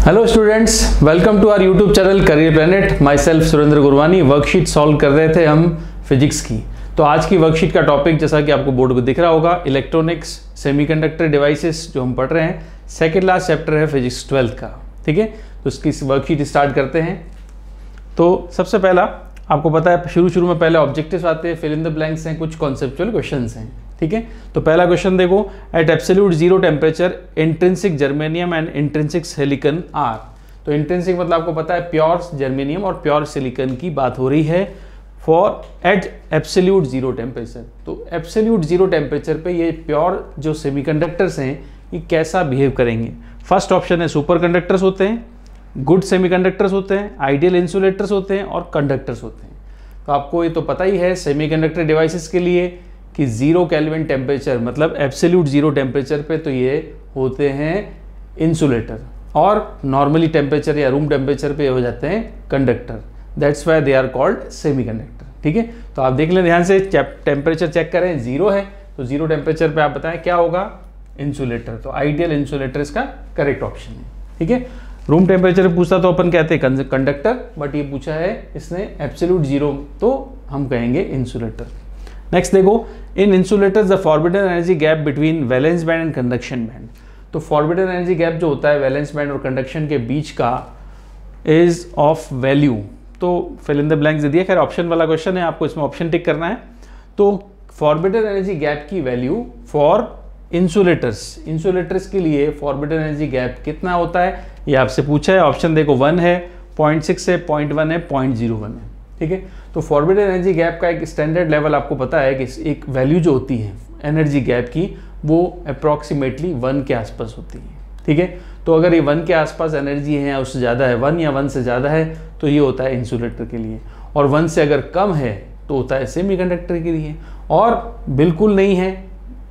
Hello students, welcome to our YouTube channel career planet. Myself Surendra Gurwani. Worksheet solve कर रहे थे हम physics की। तो आज की वर्कशीट का टॉपिक, जैसा कि आपको बोर्ड पर दिख रहा होगा, इलेक्ट्रॉनिक्स सेमीकंडक्टर डिवाइसेस जो हम पढ़ रहे हैं। सेकेंड लास्ट चैप्टर है फिजिक्स 12th का। ठीक है, तो इसकी वर्कशीट स्टार्ट करते हैं। तो सबसे पहला आपको पता है, शुरू में पहले ऑब्जेक्टिव्स आते हैं, फिल इन द ब्लैंक्स हैं, कुछ कॉन्सेप्चुअल क्वेश्चंस हैं। ठीक है, तो पहला क्वेश्चन देखो, at absolute zero temperature intrinsic germanium and intrinsic silicon are. तो इंट्रिंसिक मतलब आपको पता है प्योर जर्मेनियम और प्योर सिलिकॉन की बात हो रही है for at absolute zero temperature. तो एब्सोल्यूट जीरो टेम्परेचर पे ये प्योर जो सेमीकंडक्टर्स हैं ये कैसा बिहेव करेंगे। फर्स्ट ऑप्शन है सुपर कंडक्टर्स होते हैं, गुड सेमीकंडक्टर्स होते हैं, आइडियल इंसुलेटर्स होते हैं और कंडक्टर्स होते हैं। तो आपको ये तो पता ही है सेमीकंडक्टर डिवाइसेस के लिए कि जीरो केल्विन टेम्परेचर मतलब एब्सोल्यूट जीरो टेम्परेचर पे तो ये होते हैं इंसुलेटर, और नॉर्मली टेम्परेचर या रूम टेम्परेचर पे हो जाते हैं conductor. That's why they are called semiconductor. ठीक है, तो आप देख लें ध्यान से, टेम्परेचर चेक करें, जीरो है तो जीरो टेम्परेचर पे आप बताएं क्या होगा, इंसुलेटर। तो आइडियल इंसुलेटर इसका करेक्ट ऑप्शन है। ठीक है, रूम टेम्परेचर पूछता तो अपन कहते हैं कंडक्टर, बट ये पूछा है इसने एब्सोल्यूट जीरो, तो हम कहेंगे इंसुलेटर। नेक्स्ट देखो, in insulators the forbidden energy gap between valence band and conduction band. तो फॉरबिडन एनर्जी गैप जो होता है वैलेंस बैंड और कंडक्शन के बीच का इज ऑफ वैल्यू। तो फिल इन द ब्लैंक्स दे दिया, खैर ऑप्शन वाला क्वेश्चन है, आपको इसमें ऑप्शन टिक करना है। तो फॉरबिडन एनर्जी गैप की वैल्यू फॉर इंसुलेटर्स के लिए फॉरबिडन एनर्जी गैप कितना होता है ये आपसे पूछा है। ऑप्शन देखो 1 है, 0.6 है, 0.1 है, 0.01 है। ठीक है, तो फॉरबिडन एनर्जी गैप का एक स्टैंडर्ड लेवल आपको पता है कि एक वैल्यू जो होती है एनर्जी गैप की वो अप्रॉक्सीमेटली 1 के आसपास होती है। ठीक है, तो अगर ये 1 के आसपास एनर्जी है या उससे ज़्यादा है, 1 या 1 से ज़्यादा है तो ये होता है इंसुलेटर के लिए, और 1 से अगर कम है तो होता है सेमीकंडक्टर के लिए। और बिल्कुल नहीं है,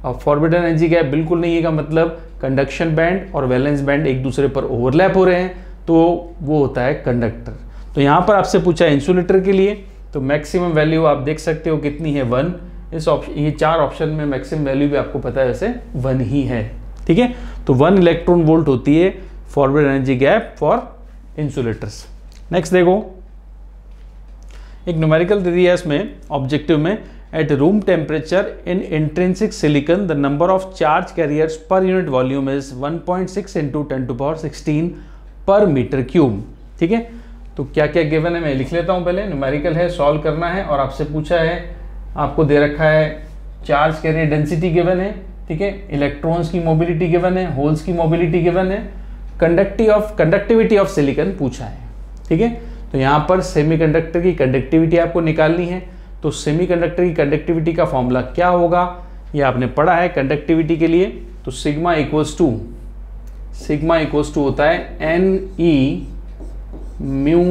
अब फॉरबिडन एनर्जी गैप बिल्कुल नहीं है का मतलब कंडक्शन बैंड और वैलेंस बैंड एक दूसरे पर ओवरलैप हो रहे हैं तो वो होता है कंडक्टर। तो यहाँ पर आपसे पूछा है इंसुलेटर के लिए, तो मैक्सिमम वैल्यू आप देख सकते हो कितनी है, 1। इस ऑप्शन, ये 4 ऑप्शन में मैक्सिमम वैल्यू भी आपको पता है वैसे 1 ही है। ठीक है, तो 1 इलेक्ट्रॉन वोल्ट होती है forbidden energy gap for insulators. Next देखो, एक न्यूमेरिकल दे दिया है इसमें ऑब्जेक्टिव में, at room temperature in intrinsic silicon the number of charge carriers per unit volume is 1.6 × 10⁻16 पर मीटर क्यूब। ठीक है, तो क्या क्या गिवन है मैं लिख लेता हूँ पहले। न्यूमेरिकल है, सॉल्व करना है, और आपसे पूछा है, आपको दे रखा है चार्ज कैरियर डेंसिटी गिवन है। ठीक है, इलेक्ट्रॉन्स की मोबिलिटी गिवन है, होल्स की मोबिलिटी गिवन है, कंडक्टिविटी ऑफ सिलिकॉन पूछा है। ठीक है, तो यहाँ पर सेमीकंडक्टर की कंडक्टिविटी आपको निकालनी है। तो सेमीकंडक्टर की कंडक्टिविटी का फॉर्मूला क्या होगा ये आपने पढ़ा है कंडक्टिविटी के लिए। तो सिग्मा इक्वल्स टू होता है NE mu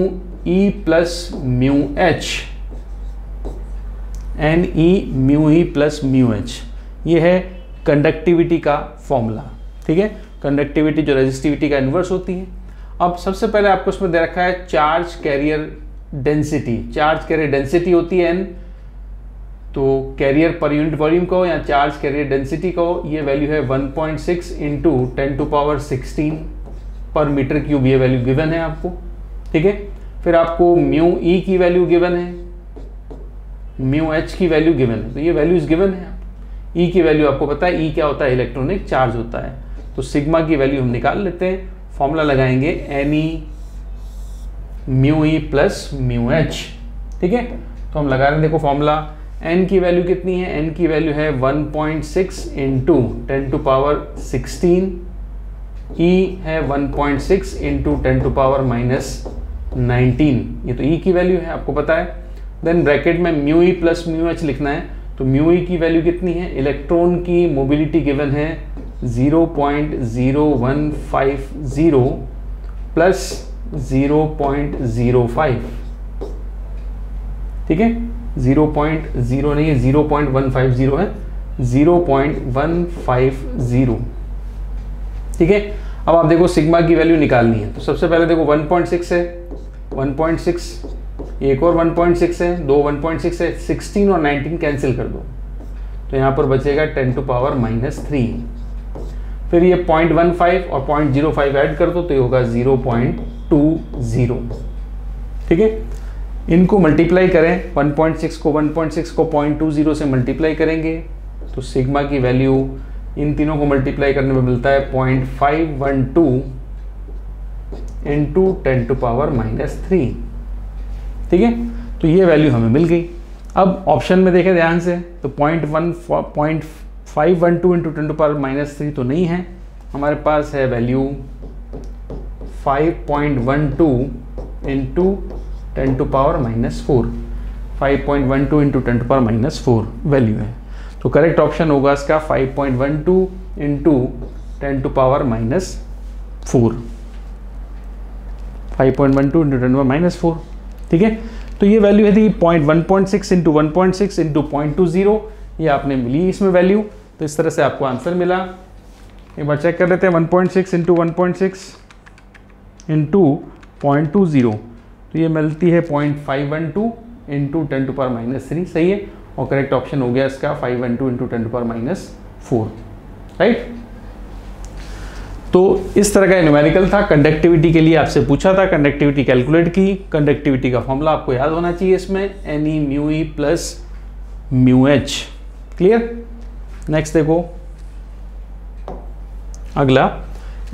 E plus mu H, NE mu E plus mu H, ये है कंडक्टिविटी का फॉर्मूला। ठीक है, कंडक्टिविटी जो रेजिस्टिविटी का इन्वर्स होती है। अब सबसे पहले आपको इसमें दे रखा है charge carrier density. Charge carrier density होती है N, तो कैरियर पर यूनिट वॉल्यूम को या चार्ज कैरियर डेंसिटी को, ये वैल्यू है 1.6 × 10⁻16 पर मीटर क्यूब, ये वैल्यू गिवन है आपको। ठीक है, फिर आपको म्यू E की वैल्यू गिवन है, म्यू H की वैल्यू गिवन है, तो ये वैल्यूज गिवन है। E की वैल्यू आपको पता है, E क्या होता है, इलेक्ट्रॉनिक चार्ज होता है। तो सिग्मा की वैल्यू हम निकाल लेते हैं, फॉर्मूला लगाएंगे NE mu E plus mu H। ठीक है, तो हम लगा रहे हैं, देखो फॉर्मूला, N की वैल्यू कितनी है, N की वैल्यू है 1.6 × 10⁻16, E है 1.6 × 10⁻−19, ये तो E की वैल्यू है आपको पता है। देन ब्रैकेट में mu E plus mu H लिखना है। तो म्यू E की वैल्यू कितनी है, इलेक्ट्रॉन की मोबिलिटी गिवन है 0.0150 प्लस 0.05। ठीक है, 0.0 नहीं है, 0.150 है, 0.150। ठीक है, अब आप देखो सिग्मा की वैल्यू निकालनी है। तो सबसे पहले देखो 1.6 है, 1.6, एक और 1.6 है, 2 1.6 है, 16 और 19 कैंसिल कर दो, तो यहाँ पर बचेगा 10⁻³ फिर ये 0.15 और 0.05 ऐड कर दो तो ये होगा 0.20। ठीक है, इनको मल्टीप्लाई करें, 1.6 को 0.20 से मल्टीप्लाई करेंगे तो सिग्मा की वैल्यू इन तीनों को मल्टीप्लाई करने में मिलता है 0.512 इंटू 10⁻⁻3। ठीक है, तो ये वैल्यू हमें मिल गई। अब ऑप्शन में देखें ध्यान से, तो 0.512 इंटू 10⁻⁻3 तो नहीं है, हमारे पास है वैल्यू 5.12 इंटू 10⁻⁻4। 5.12 इंटू 10⁻⁻4 वैल्यू है, तो करेक्ट ऑप्शन होगा इसका 5.12 इंटू 10⁻⁻4। 5.12 इंटू 10⁻⁻4। ठीक है, तो ये वैल्यू है थी 1.6 इंटू 1.6 इंटू 0.20, ये आपने मिली इसमें वैल्यू। तो इस तरह से आपको आंसर मिला। एक बार चेक कर लेते हैं, 1.6 इंटू 1.6 इंटू 0.20, तो ये मिलती है 0.512 इंटू 10⁻⁻3। सही है, और करेक्ट ऑप्शन हो गया इसका 512 इंटू 10⁻⁴। राइट, तो इस तरह का न्यूमेरिकल था। कंडक्टिविटी के लिए आपसे पूछा था, कंडक्टिविटी कैलकुलेट की। कंडक्टिविटी का फॉर्मूला आपको याद होना चाहिए इसमें, NE mu e plus mu h. Clear. Next देखो अगला,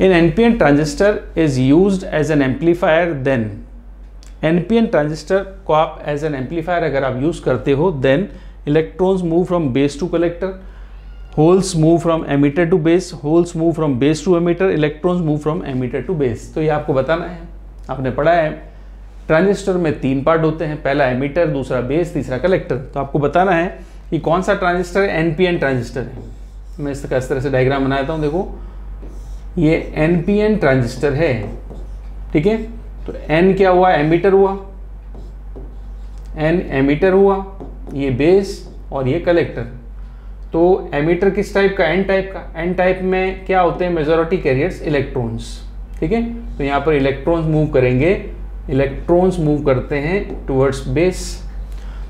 in NPN transistor is used as an amplifier then. NPN transistor को आप एज एन एम्पलीफायर अगर आप यूज करते हो, then electrons move from base to collector, holes move from emitter to base, holes move from base to emitter, electrons move from emitter to base. तो ये आपको बताना है, आपने पढ़ा है ट्रांजिस्टर में 3 पार्ट होते हैं, पहला एमिटर, दूसरा बेस, तीसरा कलेक्टर। तो आपको बताना है कि कौन सा ट्रांजिस्टर NPN ट्रांजिस्टर है। मैं इस तरह से डायग्राम बनाता हूँ, देखो ये NPN ट्रांजिस्टर है। ठीक है, तो N क्या हुआ, एमिटर हुआ, N एमिटर हुआ, ये बेस और ये कलेक्टर। तो एमिटर किस टाइप का, N टाइप का। N टाइप में क्या होते हैं, मेजॉरिटी कैरियर्स इलेक्ट्रॉन्स। ठीक है, तो यहाँ पर इलेक्ट्रॉन्स मूव करेंगे, इलेक्ट्रॉन्स मूव करते हैं टुवर्ड्स बेस।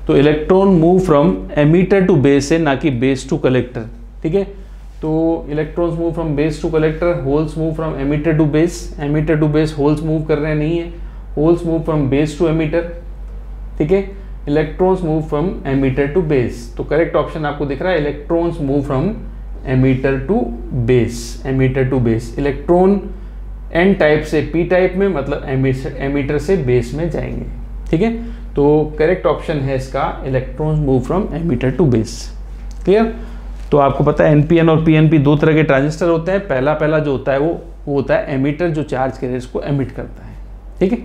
तो electron move from emitter to base है, ना कि बेस टू कलेक्टर। ठीक है, तो electrons move from base to collector, holes move from emitter to base, emitter to base holes move कर रहे हैं, नहीं है, holes move from base to emitter. ठीक है, electrons move from emitter to base. तो करेक्ट ऑप्शन आपको दिख रहा है, electrons move from emitter to base, emitter to base. Electron N type से P टाइप में, मतलब एमिटर से बेस में जाएंगे। ठीक है, तो करेक्ट ऑप्शन है इसका electrons move from emitter to base. Clear. तो आपको पता है NPN और PNP 2 तरह के ट्रांजिस्टर होते हैं। पहला जो होता है वो होता है एमिटर, जो चार्ज कैरियर्स को एमिट करता है। ठीक है,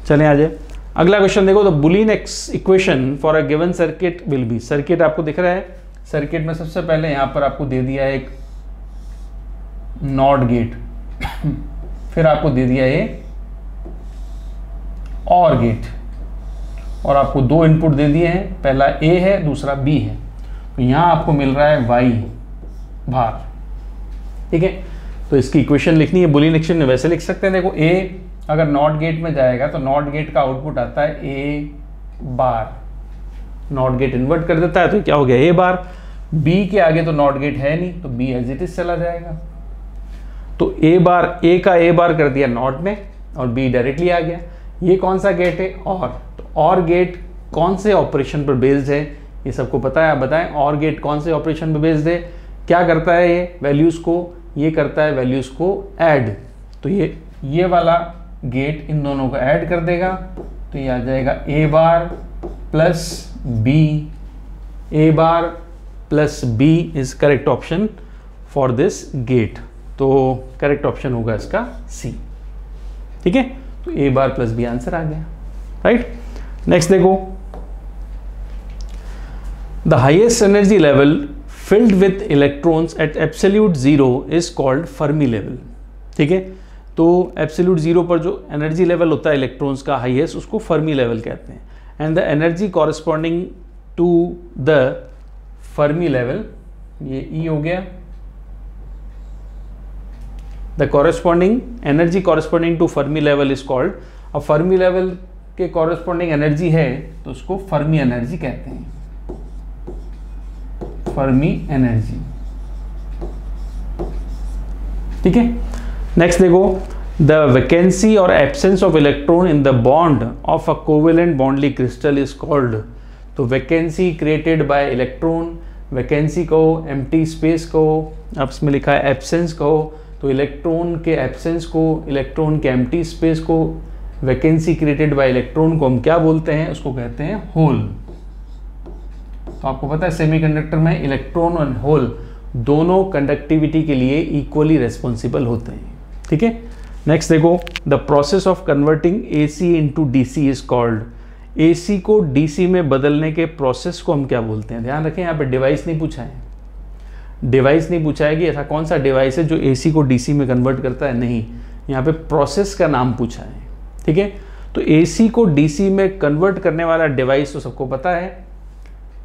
चलें आ जाए अगला क्वेश्चन। देखो, the Boolean equation for a given circuit will be. Circuit आपको दिख रहा है, सर्किट में सबसे पहले यहाँ पर आपको दे दिया है एक नॉट गेट, फिर आपको दे दिया ये और गेट, और आपको 2 इनपुट दे दिए हैं, पहला A है, दूसरा B है। तो यहाँ आपको मिल रहा है Y बार। ठीक है, तो इसकी इक्वेशन लिखनी है, बुलियन इक्वेशन में वैसे लिख सकते हैं। देखो, A अगर नॉट गेट में जाएगा तो नॉट गेट का आउटपुट आता है A bar, not gate invert कर देता है तो क्या हो गया A बार। B के आगे तो नॉट गेट है नहीं, तो B एज इट इज चला जाएगा। तो A बार, A का A बार कर दिया नॉट में और B डायरेक्टली आ गया। ये कौन सा गेट है, और। तो और गेट कौन से ऑपरेशन पर बेस्ड है, ये सबको पता है, आप बताएं। और गेट कौन से ऑपरेशन पर बेस्ड है, क्या करता है ये वैल्यूज को, ये करता है वैल्यूज को ऐड। तो ये वाला गेट इन दोनों को ऐड कर देगा, तो ये आ जाएगा A bar plus B, A bar plus B is correct option for this gate. तो करेक्ट ऑप्शन होगा इसका C। ठीक है, तो A bar plus B answer आ गया। राइट, नेक्स्ट देखो, the highest energy level filled with electrons at absolute zero is called Fermi level। ठीक है, तो एब्सोल्यूट जीरो पर जो एनर्जी लेवल होता है इलेक्ट्रॉन्स का हाईएस्ट, उसको फर्मी लेवल कहते हैं। And the energy corresponding to the Fermi level, ये E हो गया। The corresponding energy corresponding to Fermi level is called. अब फर्मी लेवल के कॉरस्पॉन्डिंग एनर्जी है तो उसको फर्मी एनर्जी कहते हैं, फर्मी एनर्जी। ठीक है। नेक्स्ट देखो, द वैकेंसी और absence of electron in the bond of a covalent bonded crystal is called. तो vacancy created by electron, vacancy कहो, एम्प्टी स्पेस कहो, अब इसमें लिखा है एब्सेंस कहो, तो इलेक्ट्रॉन के एब्सेंस को, इलेक्ट्रॉन के एम्प्टी स्पेस को, वैकेंसी क्रिएटेड बाय इलेक्ट्रॉन को हम क्या बोलते हैं, उसको कहते हैं होल। तो आपको पता है सेमीकंडक्टर में इलेक्ट्रॉन और होल दोनों कंडक्टिविटी के लिए इक्वली रेस्पॉन्सिबल होते हैं। ठीक है। नेक्स्ट देखो, the process of converting AC into DC is called. AC को DC में बदलने के प्रोसेस को हम क्या बोलते हैं? ध्यान रखें, यहाँ पे डिवाइस नहीं पूछा है, डिवाइस नहीं पूछा है कि ऐसा कौन सा डिवाइस है जो AC को DC में कन्वर्ट करता है, नहीं, यहाँ पे प्रोसेस का नाम पूछा है। ठीक है। तो AC को DC में कन्वर्ट करने वाला डिवाइस तो सबको पता है,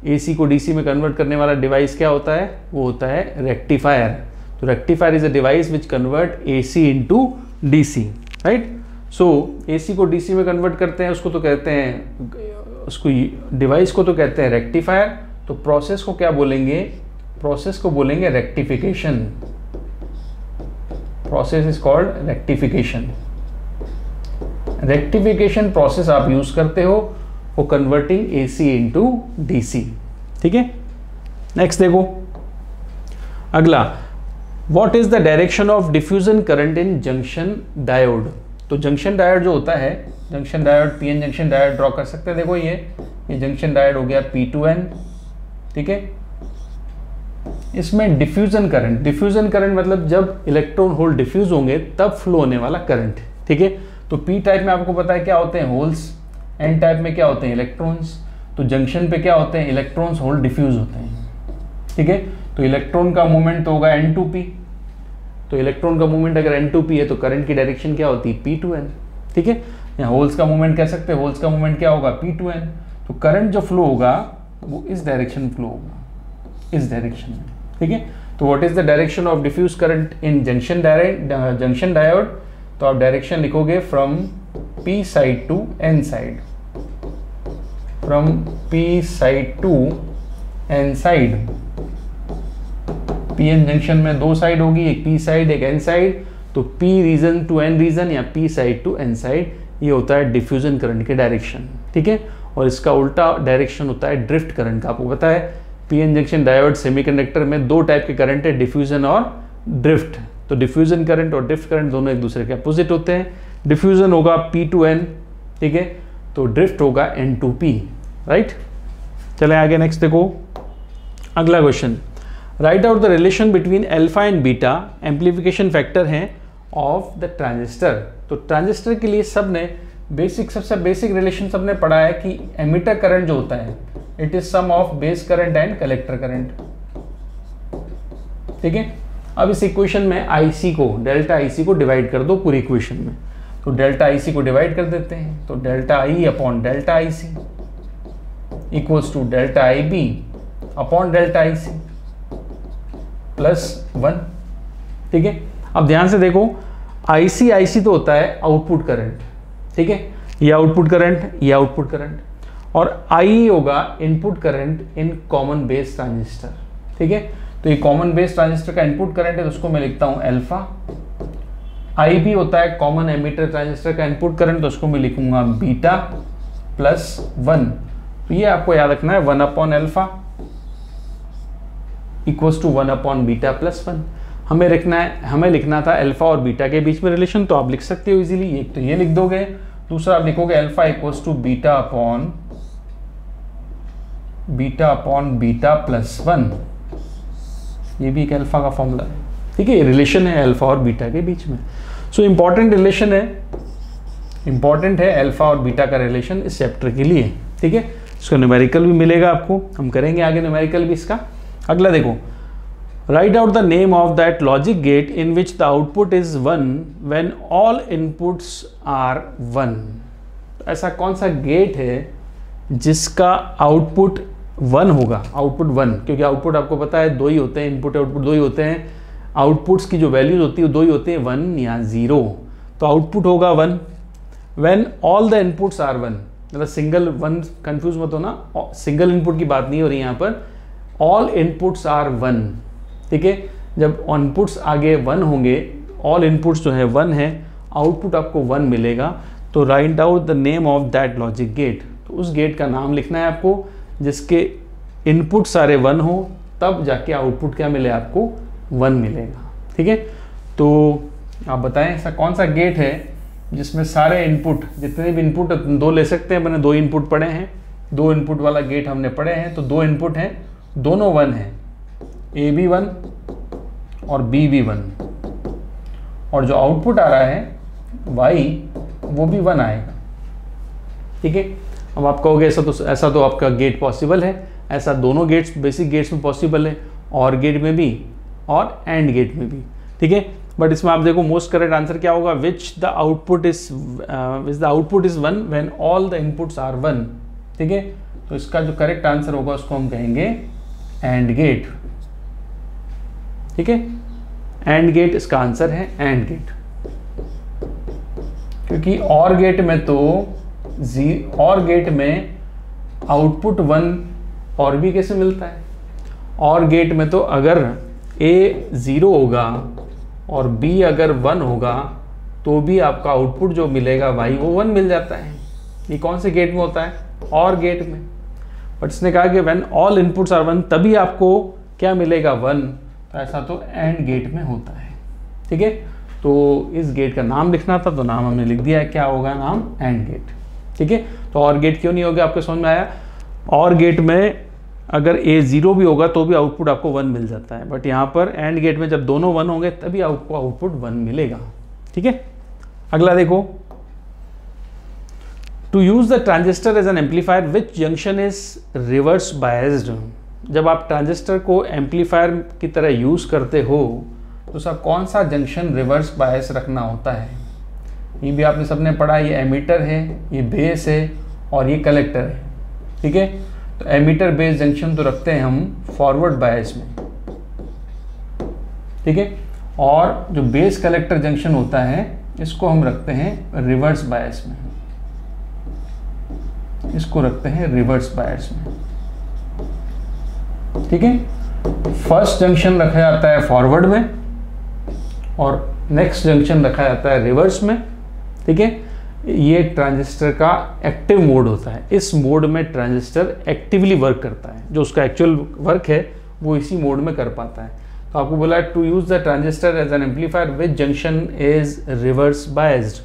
AC को DC में कन्वर्ट करने वाला डिवाइस क्या होता है? वो होता है रेक्टिफायर। तो rectifier is a device which convert AC into DC, right. So AC को DC में कन्वर्ट करते हैं, उसको तो कहते हैं, उसको डिवाइस को तो कहते हैं रेक्टिफायर। तो प्रोसेस को क्या बोलेंगे? प्रोसेस को बोलेंगे rectification. Process is called rectification. Rectification process आप यूज करते हो for converting AC into DC। ठीक है। नेक्स्ट देखो, अगला, what is the direction of diffusion current in junction diode. तो जंक्शन डायोड जो होता है, junction diode, PN junction diode draw कर सकते हैं। देखो ये जंक्शन डायोड हो गया P2N। ठीक है। इसमें डिफ्यूजन करंट, डिफ्यूजन करंट मतलब जब इलेक्ट्रॉन होल डिफ्यूज होंगे तब फ्लो होने वाला करंट। ठीक है। तो P टाइप में आपको पता है क्या होते हैं? होल्स। N टाइप में क्या होते हैं? इलेक्ट्रॉन्स। तो जंक्शन पे क्या होते हैं? इलेक्ट्रॉन्स होल डिफ्यूज होते हैं। ठीक है। तो इलेक्ट्रॉन का मूवमेंट तो होगा N2P। तो इलेक्ट्रॉन का मूवमेंट अगर N2P है तो करंट की डायरेक्शन क्या होती है? P2N। ठीक है। यहाँ होल्स का मूवमेंट कह सकते हैं, होल्स का मूवमेंट क्या होगा? P2N। तो करंट जो फ्लो होगा वो इस डायरेक्शन में फ्लो होगा, इस डायरेक्शन में। ठीक है। तो what is the direction of diffuse current in junction diode? तो आप डायरेक्शन लिखोगे from P side to N side, from P side to N side. PN junction में दो साइड होगी, एक P साइड एक N साइड। तो P region to N region या P side to N side, ये होता है डिफ्यूजन करंट के डायरेक्शन। ठीक है। और इसका उल्टा डायरेक्शन होता है ड्रिफ्ट करंट का। आपको पता है PN जंक्शन डायोड सेमीकंडक्टर में दो टाइप के करंट है, डिफ्यूजन और ड्रिफ्ट। तो डिफ्यूजन करंट और ड्रिफ्ट करंट दोनों एक दूसरे के अपोजिट होते हैं। डिफ्यूजन होगा P2N, ठीक है, तो ड्रिफ्ट होगा N2P, राइट। चले आगे, नेक्स्ट देखो अगला question. Right out the relation between alpha and beta amplification factor हैं ऑफ द ट्रांजिस्टर। तो ट्रांजिस्टर के लिए सबने सबसे बेसिक रिलेशन सबने पढ़ा है कि एमिटर करंट जो होता है it is sum of base current and collector current. ठीक है। अब इस इक्वेशन में IC को, डेल्टा IC को डिवाइड कर दो पूरी इक्वेशन में। तो डेल्टा IC को डिवाइड कर देते हैं, तो delta I upon delta IC equals to delta IB upon delta IC plus 1। ठीक है। अब ध्यान से देखो, IC तो होता है आउटपुट करंट। ठीक है। ये आउटपुट करंट, ये आउटपुट करंट, और I होगा input current in common base transistor. ठीक है। तो ये कॉमन बेस ट्रांजिस्टर का इनपुट करंट है, तो उसको मैं लिखता हूं अल्फा। IB होता है कॉमन एमिटर ट्रांजिस्टर का इनपुट करंट, तो उसको मैं लिखूंगा बीटा प्लस 1। तो ये आपको याद रखना है 1 upon alpha equals to 1 upon beta plus 1। हमें लिखना था अल्फा और बीटा के बीच में रिलेशन, तो आप लिख सकते हो इजीली। एक तो ये लिख दोगे, दूसरा आप लिखोगे alpha equals to beta upon beta plus 1। ये भी एक अल्फा का फॉर्मूला है। ठीक है। ये रिलेशन है अल्फा और बीटा के बीच में। सो इंपॉर्टेंट रिलेशन है, इंपॉर्टेंट है अल्फा और बीटा का रिलेशन इस चैप्टर के लिए। ठीक है। इसका न्यूमेरिकल भी मिलेगा आपको, हम करेंगे आगे न्यूमेरिकल भी इसका। अगला देखो, write out the name of that logic gate in which the output is 1 when all inputs are 1। ऐसा कौन सा गेट है जिसका आउटपुट 1 होगा? आउटपुट 1, क्योंकि आउटपुट आपको पता है दो ही होते हैं, इनपुट आउटपुट दो ही होते हैं। आउटपुट्स की जो वैल्यूज होती है वो दो ही होते हैं, 1 या 0। तो आउटपुट होगा 1 when all the inputs are 1। मतलब सिंगल 1, कंफ्यूज मत होना, सिंगल इनपुट की बात नहीं हो रही यहाँ पर, ऑल इनपुट्स आर 1। ठीक है। जब इनपुट्स आगे 1 होंगे, ऑल इनपुट्स जो है 1 है, आउटपुट आपको 1 मिलेगा। तो write out the name of that logic gate, तो उस गेट का नाम लिखना है आपको जिसके इनपुट सारे 1 हो, तब जाके आउटपुट क्या मिले आपको 1 मिलेगा। ठीक है, तो आप बताएं ऐसा कौन सा गेट है जिसमें सारे इनपुट, जितने भी इनपुट 2 ले सकते हैं, मैंने 2 इनपुट पढ़े हैं, 2 इनपुट वाला गेट हमने पढ़े हैं, तो 2 इनपुट हैं, दोनों 1 हैं, ए भी 1 और बी भी 1, और जो आउटपुट आ रहा है वाई वो भी 1 आएगा। ठीक है, अब आप कहोगे ऐसा तो आपका गेट पॉसिबल है, ऐसा दोनों गेट्स बेसिक गेट्स में पॉसिबल है, और गेट में भी और एंड गेट में भी। ठीक है, बट इसमें आप देखो मोस्ट करेक्ट आंसर क्या होगा, which the output is 1 when all the inputs are 1। ठीक है, तो इसका जो करेक्ट आंसर होगा उसको हम कहेंगे एंड गेट। ठीक है, एंड गेट इसका आंसर है, एंड गेट, क्योंकि और गेट में तो और गेट में आउटपुट 1 और भी कैसे मिलता है, और गेट में तो अगर ए 0 होगा और बी अगर 1 होगा तो भी आपका आउटपुट जो मिलेगा वाई वो 1 मिल जाता है। ये कौन से गेट में होता है, और गेट में। बट इसने कहा कि व्हेन ऑल इनपुट्स आर 1 तभी आपको क्या मिलेगा 1, तो ऐसा तो एंड गेट में होता है। ठीक है, तो इस गेट का नाम लिखना था, तो नाम हमने लिख दिया है, क्या होगा नाम, एंड गेट। ठीक है, तो और गेट क्यों नहीं होगा आपको समझ में आया, और गेट में अगर ए 0 भी होगा तो भी आउटपुट आपको 1 मिल जाता है, बट यहाँ पर एंड गेट में जब दोनों 1 होंगे तभी आपको आउटपुट 1 मिलेगा। ठीक है, अगला देखो, to use the transistor as an amplifier which junction is reverse biased. जब आप ट्रांजिस्टर को एम्पलीफायर की तरह यूज करते हो तो सर कौन सा जंक्शन रिवर्स बायस रखना होता है। ये भी आपने सबने पढ़ा, ये एमीटर है, ये बेस है और ये कलेक्टर है। ठीक है, तो एमीटर बेस जंक्शन तो रखते हैं हम फॉरवर्ड बायस में। ठीक है, और जो बेस कलेक्टर जंक्शन होता है इसको हम रखते हैं रिवर्स बायस में, इसको रखते हैं रिवर्स बायस में। ठीक है, फर्स्ट जंक्शन रखा जाता है फॉरवर्ड में और नेक्स्ट जंक्शन रखा जाता है रिवर्स में। ठीक है, ये ट्रांजिस्टर का एक्टिव मोड होता है, इस मोड में ट्रांजिस्टर एक्टिवली वर्क करता है, जो उसका एक्चुअल वर्क है वो इसी मोड में कर पाता है। तो आपको बोला to use the transistor as an amplifier which junction is reverse biased,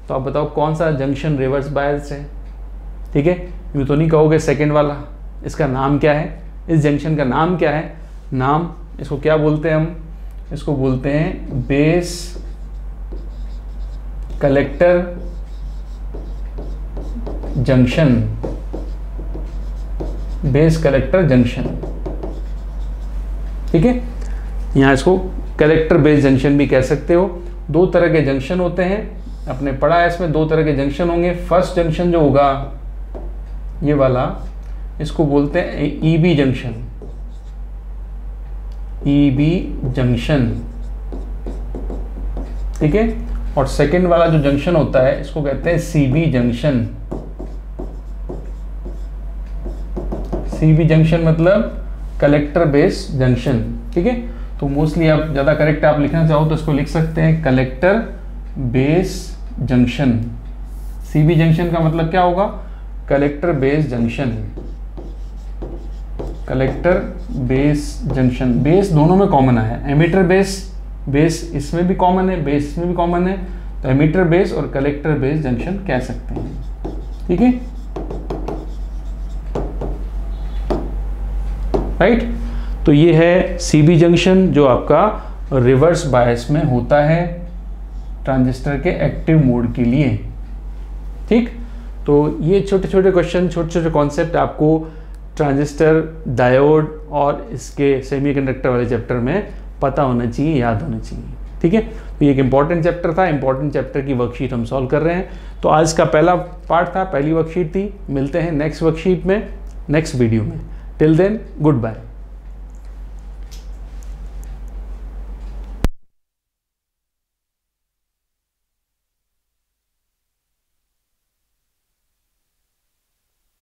तो आप बताओ कौन सा जंक्शन रिवर्स बायस्ड है। ठीक है, यूँ तो नहीं कहोगे सेकेंड वाला, इसका नाम क्या है, इस जंक्शन का नाम क्या है, नाम इसको क्या बोलते हैं हम, इसको बोलते हैं base collector junction, base collector junction. ठीक है, यहाँ इसको कलेक्टर बेस जंक्शन भी कह सकते हो। 2 तरह के जंक्शन होते हैं, आपने पढ़ा है इसमें 2 तरह के जंक्शन होंगे। फर्स्ट जंक्शन जो होगा ये वाला, इसको बोलते हैं ईबी जंक्शन, ईबी जंक्शन। ठीक है, और सेकेंड वाला जो जंक्शन होता है इसको कहते हैं सीबी जंक्शन। सीबी जंक्शन मतलब कलेक्टर बेस जंक्शन। ठीक है, तो मोस्टली आप ज़्यादा करेक्ट आप लिखना चाहो तो इसको लिख सकते हैं collector base junction. CB junction का मतलब क्या होगा, collector base junction, collector base junction. Base दोनों में कॉमन है, एमीटर बेस, बेस इसमें भी कॉमन है, बेस इसमें भी कॉमन है, तो एमीटर बेस और कलेक्टर बेस जंक्शन कह सकते हैं। ठीक है, राइट। तो ये है सीबी जंक्शन जो आपका रिवर्स बायस में होता है ट्रांजिस्टर के एक्टिव मोड के लिए। ठीक, तो ये छोटे छोटे क्वेश्चन, छोटे छोटे कॉन्सेप्ट आपको ट्रांजिस्टर, डायोड और इसके सेमीकंडक्टर वाले चैप्टर में पता होना चाहिए, याद होना चाहिए। ठीक है, तो ये एक इंपॉर्टेंट चैप्टर था, इंपॉर्टेंट चैप्टर की वर्कशीट हम सॉल्व कर रहे हैं। तो आज का पहला पार्ट था, पहली वर्कशीट थी। मिलते हैं नेक्स्ट वर्कशीट में, नेक्स्ट वीडियो में। Till then, good bye.